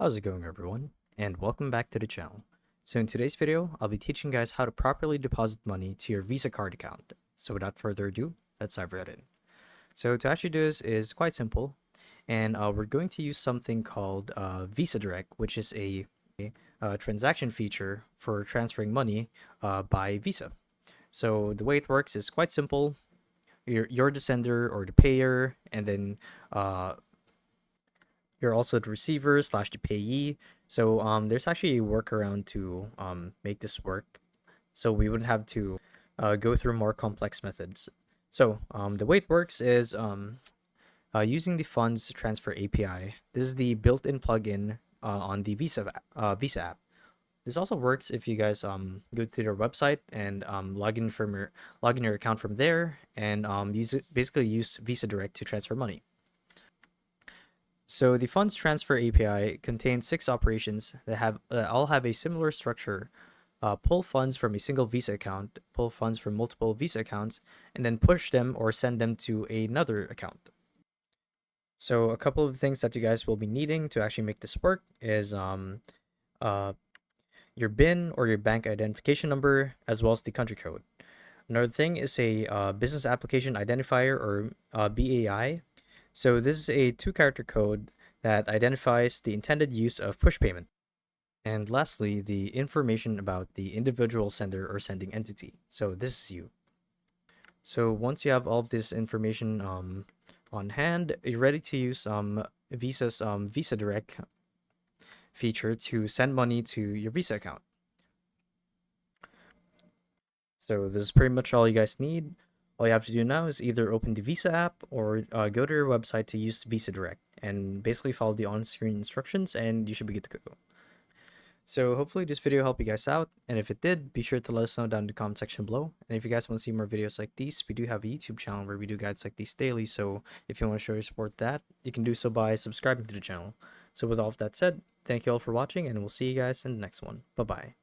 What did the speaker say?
How's it going, everyone? And welcome back to the channel. So in today's video, I'll be teaching you guys how to properly deposit money to your Visa card account. So without further ado, let's dive right in. So to actually do this is quite simple, and we're going to use something called Visa Direct, which is a transaction feature for transferring money by Visa. So the way it works is quite simple. You're the sender or the payer, and then you're also the receiver slash the payee. So there's actually a workaround to make this work. So we wouldn't have to go through more complex methods. So the way it works is using the funds transfer API. This is the built-in plugin on the Visa app. This also works if you guys go to their website and log in your account from there and basically use Visa Direct to transfer money. So the funds transfer API contains 6 operations that all have a similar structure. Pull funds from a single Visa account, pull funds from multiple Visa accounts, and then push them or send them to another account. So a couple of things that you guys will be needing to actually make this work is your BIN or your bank identification number, as well as the country code. Another thing is a business application identifier, or BAI. So this is a 2-character code that identifies the intended use of push payment. And lastly, the information about the individual sender or sending entity. So this is you. So once you have all of this information on hand, you're ready to use Visa's Visa Direct feature to send money to your Visa account. So this is pretty much all you guys need. All you have to do now is either open the Visa app or go to your website to use Visa Direct and basically follow the on-screen instructions, and you should be good to go. So hopefully this video helped you guys out, and if it did, be sure to let us know down in the comment section below. And if you guys want to see more videos like these, we do have a YouTube channel where we do guides like these daily, so if you want to show your support that, you can do so by subscribing to the channel. So with all of that said, thank you all for watching, and we'll see you guys in the next one. Bye-bye.